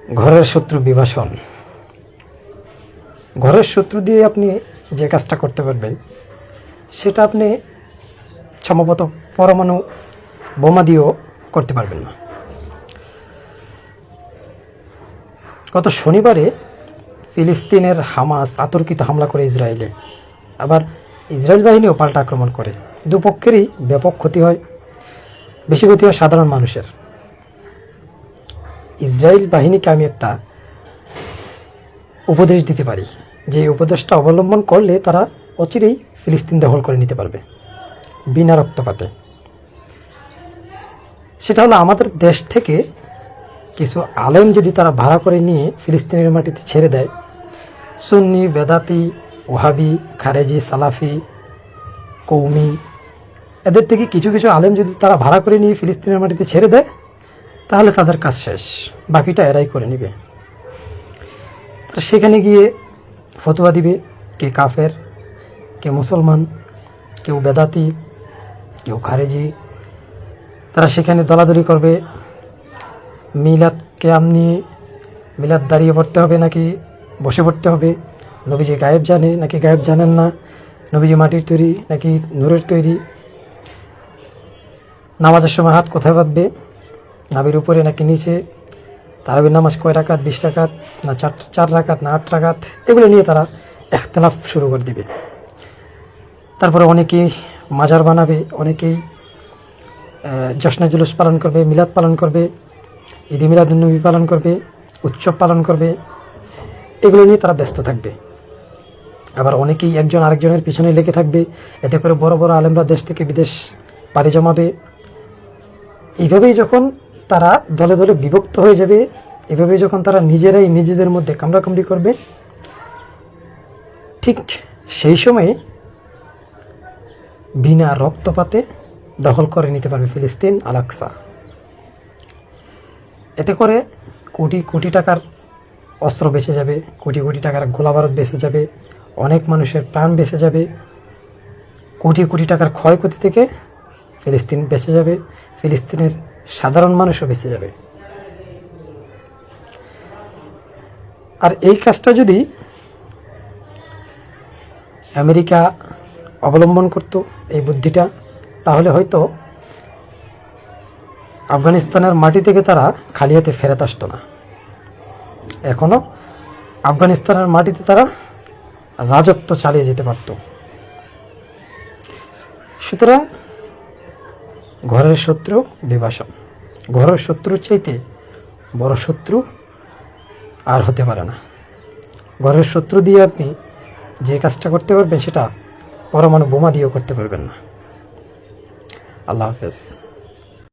ঘরের শত্রু বিভাষণ। ঘরের শত্রু দিয়ে আপনি যে কাজটা করতে পারবেন সেটা আপনি সম্ভবত পরমাণু বোমা দিয়েও করতে পারবেন না। গত শনিবারে ফিলিস্তিনের হামাস আতর্কিত হামলা করে ইসরায়েলে, আবার ইসরায়েল বাহিনীও পাল্টা আক্রমণ করে। দুপক্ষেরই ব্যাপক ক্ষতি হয়, বেশি ক্ষতি হয় সাধারণ মানুষের। ইসরায়েল বাহিনীকে আমি একটা উপদেশ দিতে পারি, যে উপদেশটা অবলম্বন করলে তারা অচিরেই ফিলিস্তিন দখল করে নিতে পারবে বিনা রক্তপাতে। সেটা হলো আমাদের দেশ থেকে কিছু আলেম যদি তারা ভাড়া করে নিয়ে ফিলিস্তিনের মাটিতে ছেড়ে দেয়, সুন্নি, বেদাতি, ওহাবি, খারেজি, সালাফি, কৌমি, এদের থেকে কিছু কিছু আলেম যদি তারা ভাড়া করে নিয়ে ফিলিস্তিনের মাটিতে ছেড়ে দেয়, তাহলে তাদের কাজ শেষ, বাকিটা এরাই করে নেবে। সেখানে গিয়ে ফতোয়া দিবে, কে কাফের, কে মুসলমান, কেউ বেদাতি, কেউ খারেজি। তারা সেখানে দলাদলি করবে, মিলাদকে আপনি মিলাদ দাঁড়িয়ে পড়তে হবে নাকি বসে পড়তে হবে, নবীজি গায়েব জানে নাকি গায়েব জানেন না, নবীজি মাটির তৈরি নাকি নূরের তৈরি, নামাজের সময় হাত কোথায় বাঁধবে, নাভির উপরে নাকি নিচে, তারাবির নামাজ কয় রাকাত, 20 রাকাত না 4 রাকাত না 8 রাকাত, এগুলো নিয়ে তারা ইখতিলাফ শুরু করে দিবে। তারপরে অনেকেই মাজার বানাবে, অনেকেই জশ্নে জুলুস পালন করবে, মিলাদ পালন করবে, ঈদ মিলাদুন্নবী পালন করবে, উৎসব পালন করবে, এগুলো নিয়ে তারা ব্যস্ত থাকবে। আবার অনেকেই একজন আরেকজনের পিছনে লেগে থাকবে, এতে করে বড় বড় আলেমরা দেশ থেকে বিদেশ পাড়ি জমাবে। এইভাবেই যখন তারা দলে দলে বিভক্ত হয়ে যাবে, এভাবেই যখন তারা নিজেরাই নিজেদের মধ্যে কামড়াকামড়ি করবে, ঠিক সেই সময়ে বিনা রক্তপাতে দখল করে নিতে পারবে ফিলিস্তিন, আল আকসা। এতে করে কোটি কোটি টাকার অস্ত্র বেঁচে যাবে, কোটি কোটি টাকার গোলাবারুদ বেঁচে যাবে, অনেক মানুষের প্রাণ বেঁচে যাবে, কোটি কোটি টাকার ক্ষয়ক্ষতি থেকে ফিলিস্তিন বেঁচে যাবে, ফিলিস্তিনের সাধারণ মানুষও বেঁচে যাবে। আর এই কাজটা যদি আমেরিকা অবলম্বন করত, এই বুদ্ধিটা, তাহলে হয়তো আফগানিস্তানের মাটি থেকে তারা খালি হাতে ফেরত আসতো না। এখনও আফগানিস্তানের মাটিতে তারা রাজত্ব চালিয়ে যেতে পারত। সুতরাং ঘরের শত্রু বিভাষণ। ঘরের শত্রুর চাইতে বড় শত্রু আর হতে পারে না। ঘরের শত্রু দিয়ে আপনি যে কাজটা করতে পারবেন সেটা পরমাণু বোমা দিয়েও করতে পারবেন না। আল্লাহ হাফেজ।